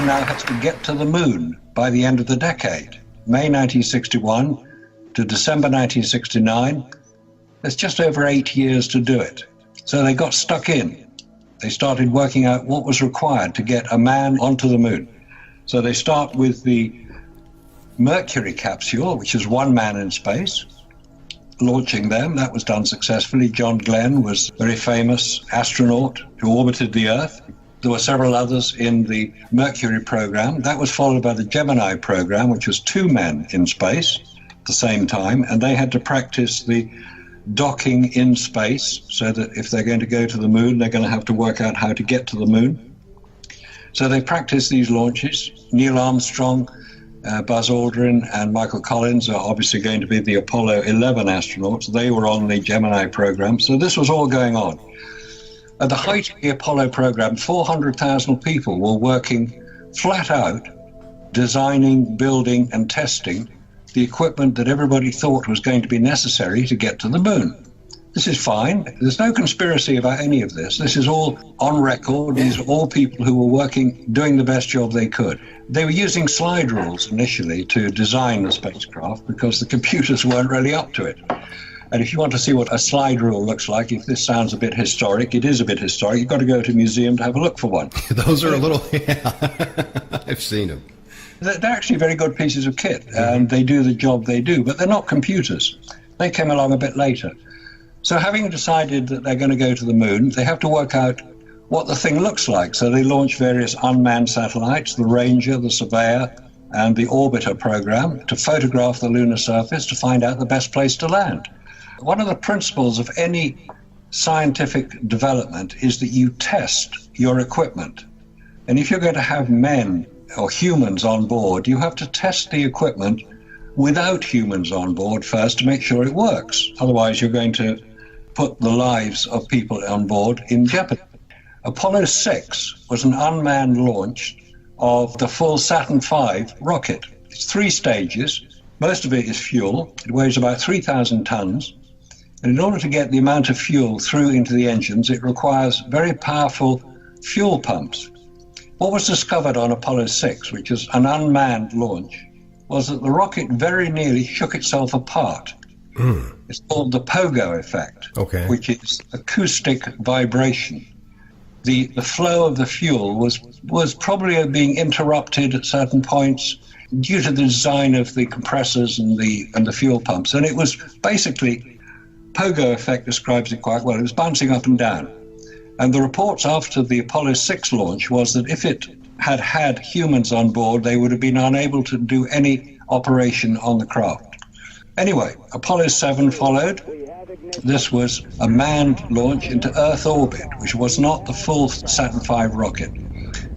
now has to get to the moon by the end of the decade. May 1961 to December 1969, there's just over 8 years to do it. So they got stuck in. They started working out what was required to get a man onto the moon. So they start with the Mercury capsule, which is one man in space, launching them. That was done successfully. John Glenn was a very famous astronaut who orbited the Earth. There were several others in the Mercury program. That was followed by the Gemini program, which was 2 men in space at the same time, and they had to practice the docking in space, so that if they're going to go to the moon, they're going to have to work out how to get to the moon. So they practiced these launches. Neil Armstrong, Buzz Aldrin, and Michael Collins are obviously going to be the Apollo 11 astronauts. They were on the Gemini program. So this was all going on. At the height of the Apollo program, 400,000 people were working flat out, designing, building, and testing the equipment that everybody thought was going to be necessary to get to the moon. This is fine. There's no conspiracy about any of this. This is all on record. These are all people who were working, doing the best job they could. They were using slide rules initially to design the spacecraft because the computers weren't really up to it. And if you want to see what a slide rule looks like, if this sounds a bit historic, it is a bit historic. You've got to go to a museum to have a look for one. Those are a little, yeah, I've seen them. They're actually very good pieces of kit, and they do the job they do, but they're not computers. They came along a bit later. So having decided that they're going to go to the moon, they have to work out what the thing looks like. So they launch various unmanned satellites, the Ranger, the Surveyor, and the Orbiter program, to photograph the lunar surface to find out the best place to land. One of the principles of any scientific development is that you test your equipment. And if you're going to have men or humans on board, you have to test the equipment without humans on board first to make sure it works. Otherwise, you're going to put the lives of people on board in jeopardy. Apollo 6 was an unmanned launch of the full Saturn V rocket. It's 3 stages. Most of it is fuel. It weighs about 3,000 tons. And in order to get the amount of fuel through into the engines, it requires very powerful fuel pumps. What was discovered on Apollo 6, which is an unmanned launch, was that the rocket very nearly shook itself apart. It's called the pogo effect, which is acoustic vibration. The flow of the fuel was probably being interrupted at certain points due to the design of the compressors and the fuel pumps. And it was basically, pogo effect describes it quite well. It was bouncing up and down. And the reports after the Apollo 6 launch was that if it had had humans on board, they would have been unable to do any operation on the craft. Anyway, Apollo 7 followed. This was a manned launch into Earth orbit, which was not the full Saturn V rocket.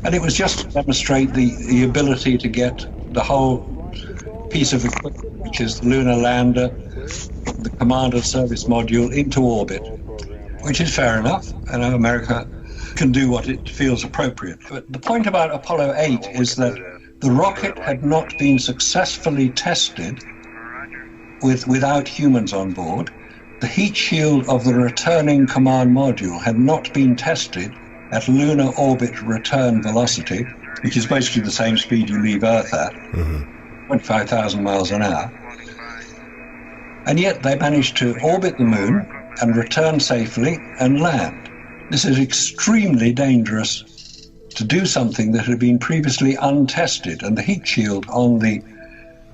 And it was just to demonstrate the ability to get the whole piece of equipment, which is the lunar lander, the command and service module, into orbit, which is fair enough. And America can do what it feels appropriate. But the point about Apollo 8 is that the rocket had not been successfully tested without humans on board. The heat shield of the returning command module had not been tested at lunar orbit return velocity, which is basically the same speed you leave Earth at, 25,000 miles an hour. And yet they managed to orbit the moon and return safely and land. This is extremely dangerous to do something that had been previously untested, and the heat shield on the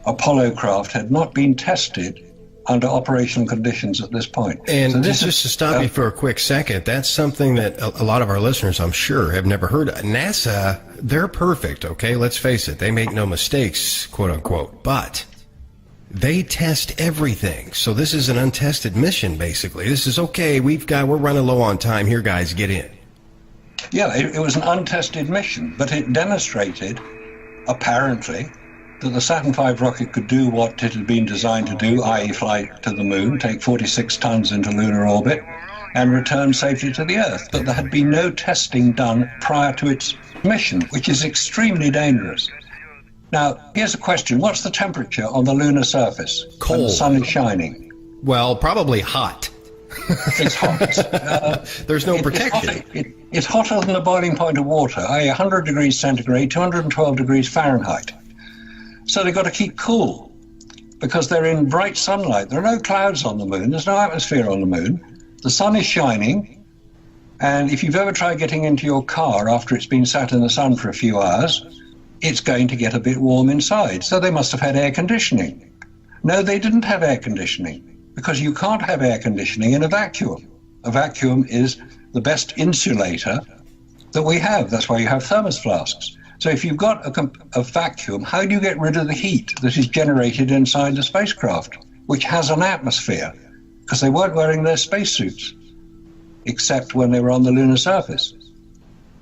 Apollo craft had not been tested under operational conditions at this point. And so just to stop you for a quick second, that's something that a lot of our listeners, I'm sure, have never heard of. NASA, they're perfect, okay? Let's face it. They make no mistakes, quote unquote. But they test everything. So this is an untested mission, basically. This is, okay, we're running low on time here, guys, get in. Yeah, it was an untested mission, but it demonstrated, apparently, that the Saturn V rocket could do what it had been designed to do, i.e. fly to the moon, take 46 tons into lunar orbit, and return safely to the Earth. But there had been no testing done prior to its mission, which is extremely dangerous. Now, here's a question. What's the temperature on the lunar surface Cold. when the sun is shining? Well, probably hot. It's hot. There's no protection. It's hotter than the boiling point of water, i.e. 100 degrees centigrade, 212 degrees Fahrenheit. So they've got to keep cool because they're in bright sunlight. There are no clouds on the moon. There's no atmosphere on the moon. The sun is shining. And if you've ever tried getting into your car after it's been sat in the sun for a few hours, it's going to get a bit warm inside. So they must have had air conditioning. No, they didn't have air conditioning because you can't have air conditioning in a vacuum. A vacuum is the best insulator that we have. That's why you have thermos flasks. So if you've got a vacuum, how do you get rid of the heat that is generated inside the spacecraft, which has an atmosphere? Because they weren't wearing their spacesuits, except when they were on the lunar surface.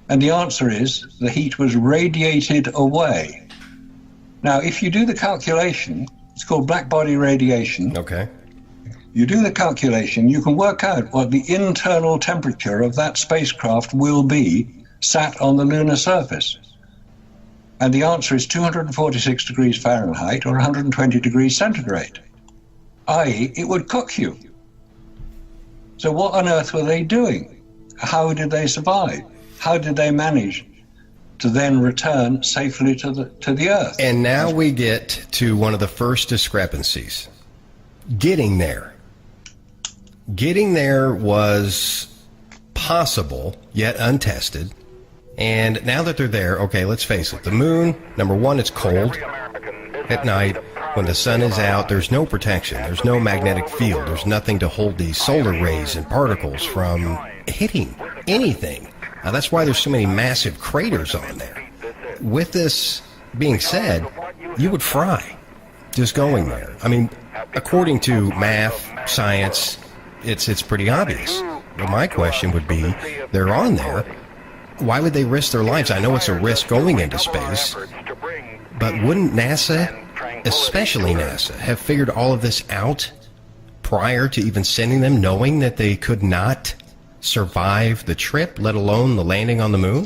And the answer is the heat was radiated away. Now, if you do the calculation, it's called black body radiation. Okay. You do the calculation, you can work out what the internal temperature of that spacecraft will be sat on the lunar surface. And the answer is 246 degrees Fahrenheit or 120 degrees centigrade, i.e. it would cook you. So what on earth were they doing? How did they survive? How did they manage to then return safely to the Earth? And now we get to one of the first discrepancies. Getting there. Getting there was possible, yet untested. And now that they're there, okay, let's face it. The moon, number one, it's cold at night. When the sun is out, there's no protection. There's no magnetic field. There's nothing to hold these solar rays and particles from hitting anything. Now, that's why there's so many massive craters on there. With this being said, you would fry just going there. I mean, according to math, science, it's pretty obvious. But my question would be, they're on there. Why would they risk their lives? I know it's a risk going into space, but wouldn't NASA, especially NASA, have figured all of this out prior to even sending them, knowing that they could not survive the trip, let alone the landing on the moon?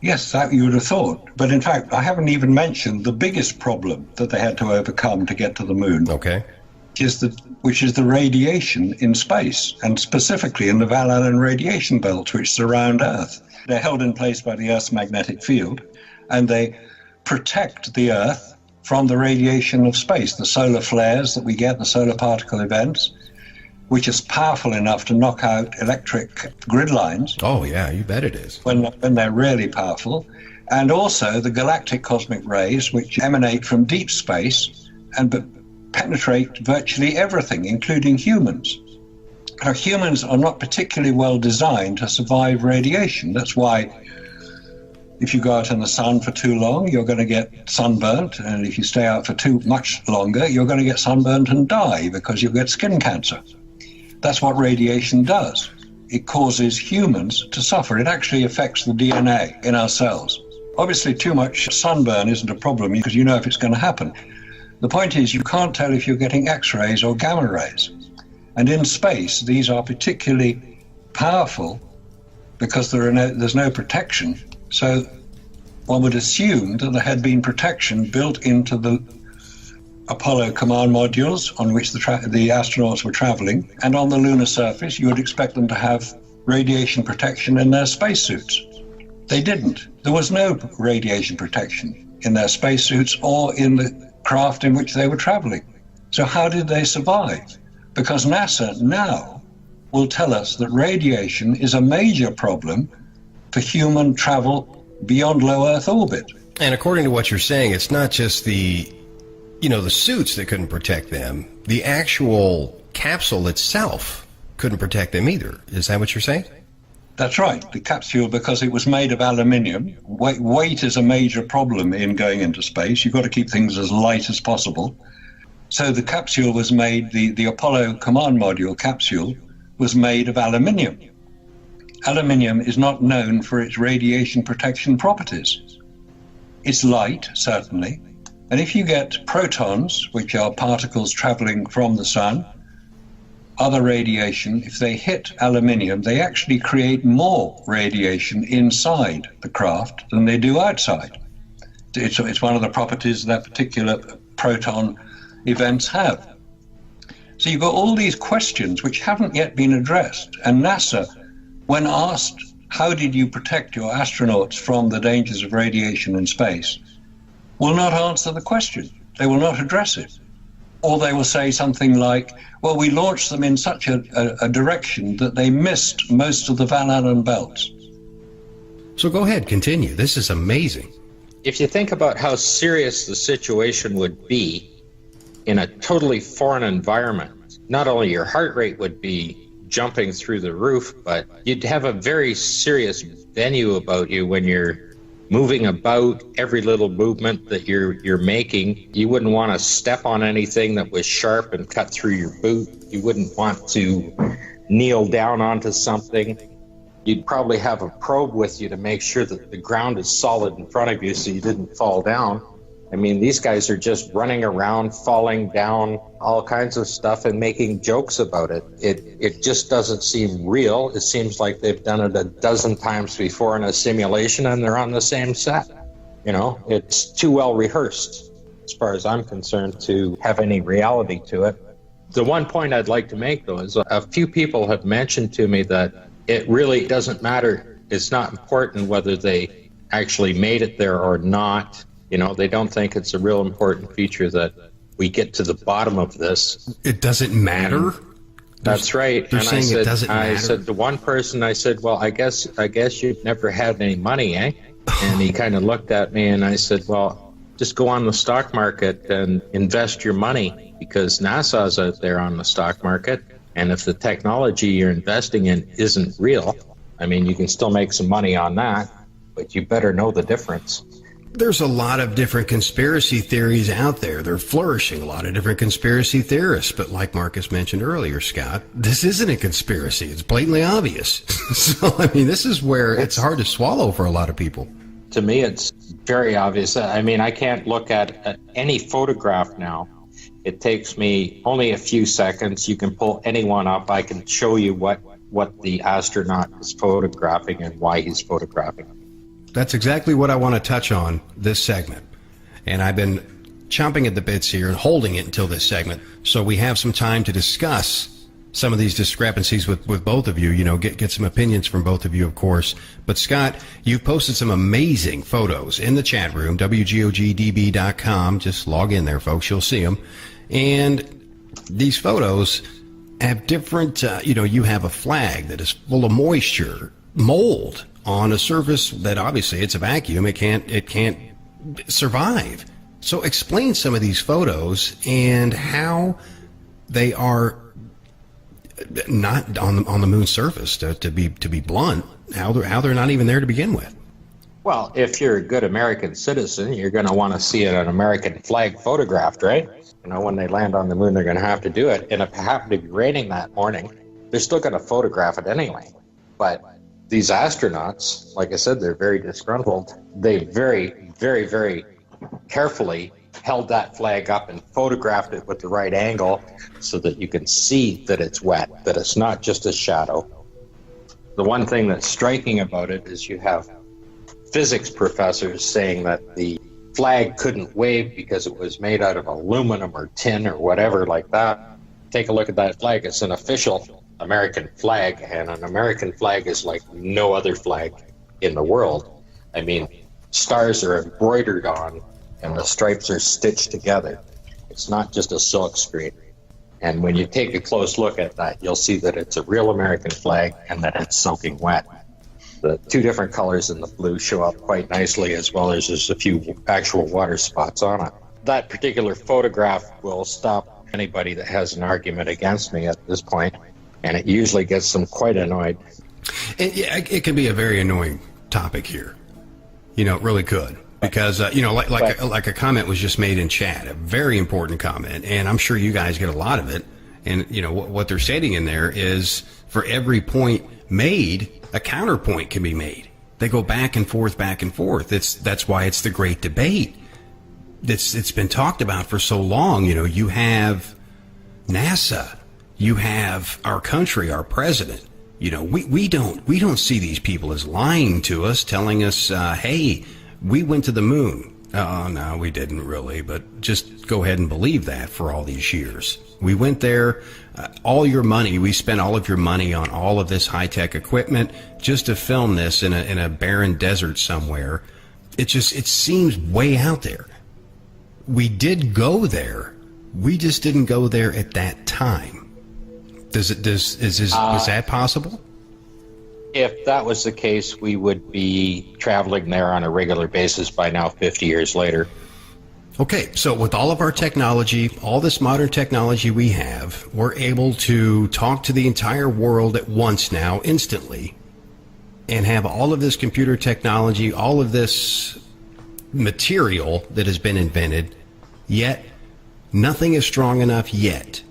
Yes, that you would have thought. But in fact, I haven't even mentioned the biggest problem that they had to overcome to get to the moon. Okay. Which is the radiation in space, and specifically in the Van Allen radiation belts which surround Earth. They're held in place by the Earth's magnetic field, and they protect the Earth from the radiation of space, the solar flares that we get, the solar particle events, which is powerful enough to knock out electric grid lines. Oh, yeah, you bet it is. When they're really powerful. And also the galactic cosmic rays, which emanate from deep space and penetrate virtually everything, including humans. Now, humans are not particularly well designed to survive radiation. That's why if you go out in the sun for too long, you're going to get sunburnt. And if you stay out for too much longer, you're going to get sunburnt and die because you'll get skin cancer. That's what radiation does. It causes humans to suffer. It actually affects the DNA in our cells. Obviously, too much sunburn isn't a problem because you know if it's going to happen. The point is you can't tell if you're getting X-rays or gamma rays. And in space, these are particularly powerful because there's no protection. So one would assume that there had been protection built into the Apollo command modules on which the astronauts were traveling. And on the lunar surface, you would expect them to have radiation protection in their spacesuits. They didn't. There was no radiation protection in their spacesuits or in the craft in which they were traveling. So how did they survive? Because NASA now will tell us that radiation is a major problem for human travel beyond low Earth orbit. And according to what you're saying, it's not just the suits that couldn't protect them. The actual capsule itself couldn't protect them either. Is that what you're saying? That's right. The capsule, because it was made of aluminium, weight is a major problem in going into space. You've got to keep things as light as possible. So the capsule was made, the Apollo command module capsule was made of aluminium. Aluminium is not known for its radiation protection properties. It's light, certainly. And if you get protons, which are particles traveling from the sun, other radiation, if they hit aluminium, they actually create more radiation inside the craft than they do outside. It's one of the properties that particular proton events have. So you've got all these questions which haven't yet been addressed. And NASA, when asked, how did you protect your astronauts from the dangers of radiation in space, will not answer the question. They will not address it. Or they will say something like, well, we launched them in such a direction that they missed most of the Van Allen belts. So go ahead, continue. This is amazing. If you think about how serious the situation would be in a totally foreign environment, not only your heart rate would be jumping through the roof, but you'd have a very serious venue about you when you're moving about. Every little movement that you're making, you wouldn't want to step on anything that was sharp and cut through your boot. You wouldn't want to kneel down onto something. You'd probably have a probe with you to make sure that the ground is solid in front of you so you didn't fall down. I mean, these guys are just running around, falling down, all kinds of stuff, and making jokes about it. It just doesn't seem real. It seems like they've done it a dozen times before in a simulation, and they're on the same set. You know, it's too well rehearsed, as far as I'm concerned, to have any reality to it. The one point I'd like to make, though, is a few people have mentioned to me that it really doesn't matter. It's not important whether they actually made it there or not. You know, they don't think it's a real important feature that we get to the bottom of this. It doesn't matter? That's right. They're saying it doesn't matter? I said to one person, I said, well, I guess you've never had any money, eh? And he kind of looked at me and I said, well, just go on the stock market and invest your money, because NASA's out there on the stock market. And if the technology you're investing in isn't real, I mean, you can still make some money on that, but you better know the difference. There's a lot of different conspiracy theories out there. They're flourishing, a lot of different conspiracy theorists. But like Marcus mentioned earlier, Scott, this isn't a conspiracy. It's blatantly obvious. So, I mean, this is where it's hard to swallow for a lot of people. To me, it's very obvious. I mean, I can't look at any photograph now. It takes me only a few seconds. You can pull anyone up. I can show you what the astronaut is photographing and why he's photographing. That's exactly what I want to touch on this segment. And I've been chomping at the bits here and holding it until this segment. So we have some time to discuss some of these discrepancies with both of you, you know, get some opinions from both of you, of course. But Scott, you've posted some amazing photos in the chat room, WGOGDB.com. Just log in there, folks. You'll see them. And these photos have different, you have a flag that is full of moisture, mold, on a surface that obviously it's a vacuum. It can't survive. So explain some of these photos and how they are not on the moon's surface, to be blunt, how they're not even there to begin with. Well, if you're a good American citizen, you're going to want to see an American flag photographed, right? You know, when they land on the moon, they're going to have to do it. And if it happened to be raining that morning, they're still going to photograph it anyway. But these astronauts, like I said, they're very disgruntled. They very, very, very carefully held that flag up and photographed it with the right angle so that you can see that it's wet, that it's not just a shadow. The one thing that's striking about it is you have physics professors saying that the flag couldn't wave because it was made out of aluminum or tin or whatever like that. Take a look at that flag. It's an official American flag, and an American flag is like no other flag in the world. I mean, stars are embroidered on and the stripes are stitched together. It's not just a silk screen. And when you take a close look at that, you'll see that it's a real American flag and that it's soaking wet. The two different colors in the blue show up quite nicely, as well as there's a few actual water spots on it. That particular photograph will stop anybody that has an argument against me at this point. And it usually gets them quite annoyed. It can be a very annoying topic here. You know, it really could. Because, like a comment was just made in chat, a very important comment. And I'm sure you guys get a lot of it. And, you know, what they're stating in there is for every point made, a counterpoint can be made. They go back and forth, back and forth. That's why it's the great debate. It's been talked about for so long. You know, you have NASA. You have our country, our president. You know, we don't see these people as lying to us, telling us, hey, we went to the moon. Oh, no, we didn't really, but just go ahead and believe that for all these years. We went there, all your money, we spent all of your money on all of this high-tech equipment just to film this in a barren desert somewhere. It seems way out there. We did go there. We just didn't go there at that time. Was that possible? If that was the case, we would be traveling there on a regular basis by now, 50 years later. Okay, so with all of our technology, all this modern technology we have, we're able to talk to the entire world at once now, instantly, and have all of this computer technology, all of this material that has been invented, yet nothing is strong enough yet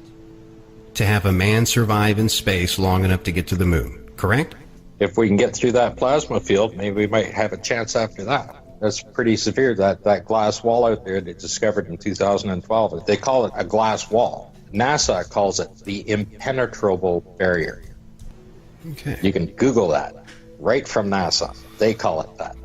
to have a man survive in space long enough to get to the moon, correct? If we can get through that plasma field, maybe we might have a chance after that. That's pretty severe, that glass wall out there they discovered in 2012. They call it a glass wall. NASA calls it the impenetrable barrier. Okay. You can Google that right from NASA. They call it that.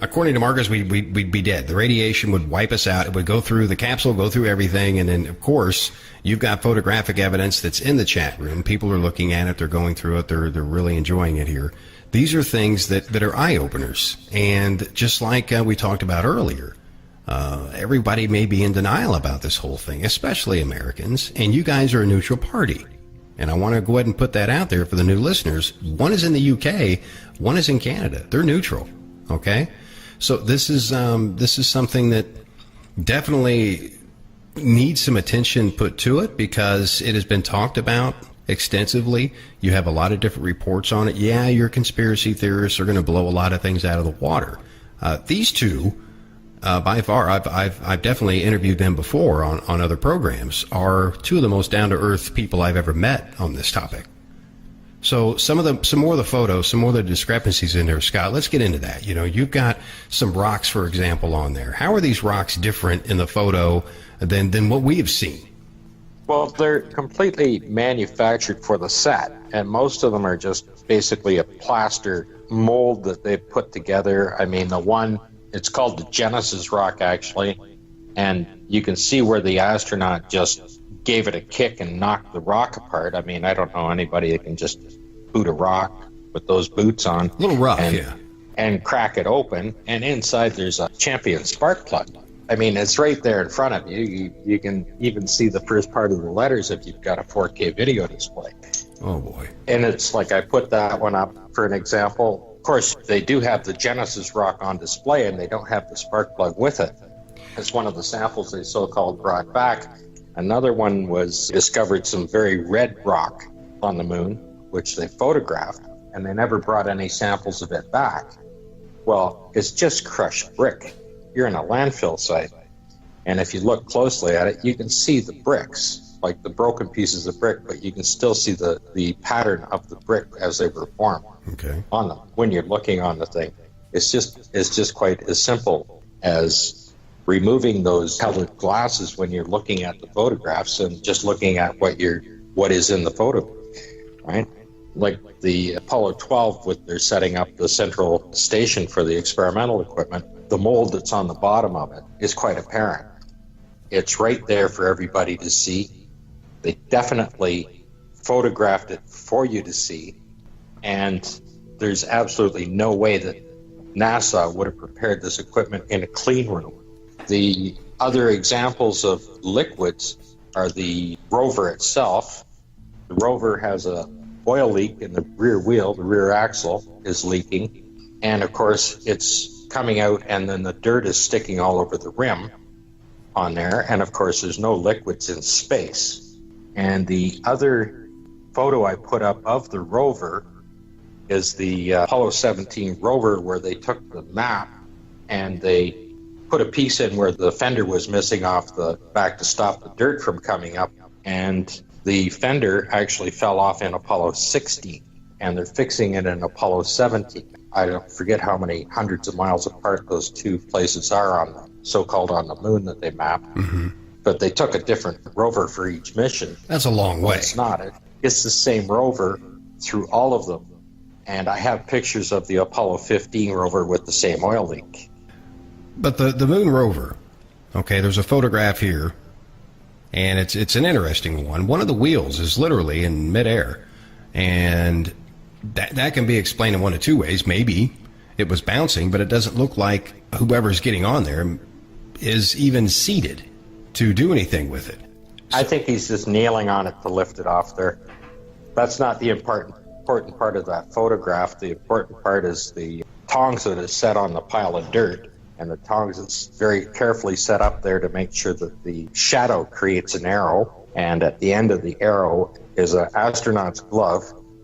According to Marcus, we'd be dead. The radiation would wipe us out. It would go through the capsule, go through everything. And then, of course, you've got photographic evidence that's in the chat room. People are looking at it. They're going through it. They're really enjoying it here. These are things that are eye-openers. And just like we talked about earlier, everybody may be in denial about this whole thing, especially Americans. And you guys are a neutral party. And I want to go ahead and put that out there for the new listeners. One is in the UK. One is in Canada. They're neutral. Okay? So this is something that definitely needs some attention put to it because it has been talked about extensively. You have a lot of different reports on it. Yeah, your conspiracy theorists are going to blow a lot of things out of the water. These two, by far, I've definitely interviewed them before on other programs, are two of the most down-to-earth people I've ever met on this topic. So some more of the photos, some more of the discrepancies in there, Scott. Let's get into that. You know, you've got some rocks, for example, on there. How are these rocks different in the photo than what we have seen? Well, they're completely manufactured for the set, and most of them are just basically a plaster mold that they've put together. I mean, the one, it's called the Genesis rock, actually, and you can see where the astronaut just gave it a kick and knocked the rock apart. I mean, I don't know anybody that can just boot a rock with those boots on. A little rough, yeah. And crack it open, and inside there's a champion spark plug. I mean, it's right there in front of you. You can even see the first part of the letters if you've got a 4K video display. Oh, boy. And it's like I put that one up for an example. Of course, they do have the Genesis rock on display, and they don't have the spark plug with it. It's one of the samples they so-called brought back. Another one was discovered some very red rock on the moon, which they photographed, and they never brought any samples of it back. Well, it's just crushed brick. You're in a landfill site, and if you look closely at it, you can see the bricks, like the broken pieces of brick, but you can still see the pattern of the brick as they were formed on them when you're looking on the thing. It's just quite as simple as removing those colored glasses when you're looking at the photographs and just looking at what is in the photo, right? Like the Apollo 12, with they're setting up the central station for the experimental equipment, the mold that's on the bottom of it is quite apparent. It's right there for everybody to see. They definitely photographed it for you to see, and there's absolutely no way that NASA would have prepared this equipment in a clean room. The other examples of liquids are the rover itself. The rover has a oil leak in the rear wheel. The rear axle is leaking. And, of course, it's coming out, and then the dirt is sticking all over the rim on there. And, of course, there's no liquids in space. And the other photo I put up of the rover is the Apollo 17 rover, where they took the map and they put a piece in where the fender was missing off the back to stop the dirt from coming up, and the fender actually fell off in Apollo 16, and they're fixing it in Apollo 17. I don't forget how many hundreds of miles apart those two places are on the so-called on the moon that they mapped. Mm-hmm. But they took a different rover for each mission. That's a long way. It's not. It's the same rover through all of them. And I have pictures of the Apollo 15 rover with the same oil leak. But the moon rover, okay, there's a photograph here, and it's an interesting one. One of the wheels is literally in midair, and that can be explained in one of two ways. Maybe it was bouncing, but it doesn't look like whoever's getting on there is even seated to do anything with it. I think he's just kneeling on it to lift it off there. That's not the important part of that photograph. The important part is the tongs that is set on the pile of dirt, and the tongs is very carefully set up there to make sure that the shadow creates an arrow, and at the end of the arrow is an astronaut's glove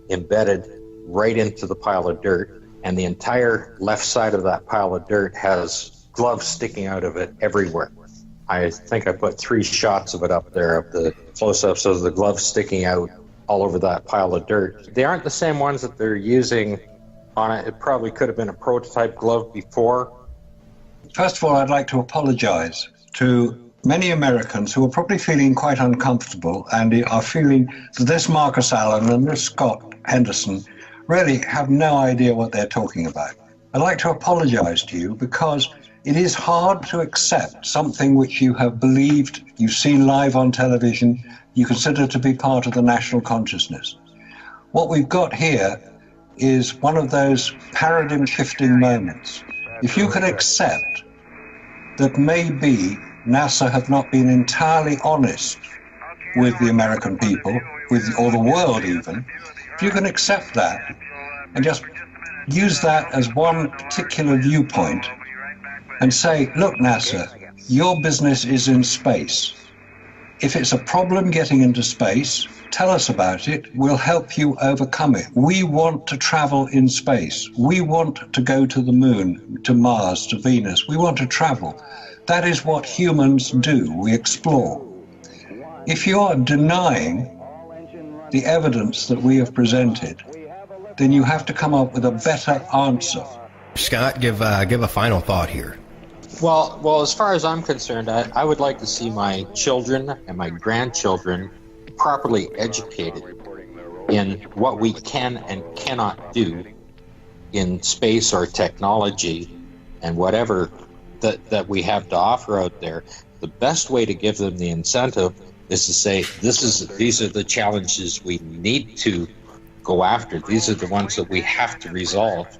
embedded right into the pile of dirt, and the entire left side of that pile of dirt has gloves sticking out of it everywhere. I think I put 3 shots of it up there, of the close-ups of the gloves sticking out all over that pile of dirt. They aren't the same ones that they're using on it. It probably could have been a prototype glove before. First of all, I'd like to apologize to many Americans who are probably feeling quite uncomfortable and are feeling that this Marcus Allen and this Scott Henderson really have no idea what they're talking about. I'd like to apologize to you because it is hard to accept something which you have believed, you've seen live on television, you consider to be part of the national consciousness. What we've got here is one of those paradigm-shifting moments. If you can accept that maybe NASA have not been entirely honest with the American people, or the world even, if you can accept that and just use that as one particular viewpoint and say, look, NASA, your business is in space. If it's a problem getting into space, tell us about it. We'll help you overcome it. We want to travel in space. We want to go to the moon, to Mars, to Venus. We want to travel. That is what humans do. We explore. If you are denying the evidence that we have presented, then you have to come up with a better answer. Scott, give a final thought here. Well, as far as I'm concerned, I would like to see my children and my grandchildren properly educated in what we can and cannot do in space or technology and whatever that we have to offer out there. The best way to give them the incentive is to say, these are the challenges we need to go after. These are the ones that we have to resolve,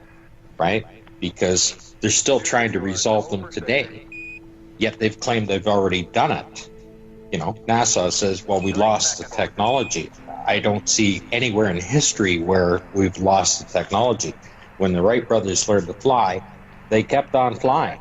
right? Because they're still trying to resolve them today, yet they've claimed they've already done it. You know, NASA says, well, we lost the technology. I don't see anywhere in history where we've lost the technology. When the Wright brothers learned to fly, they kept on flying.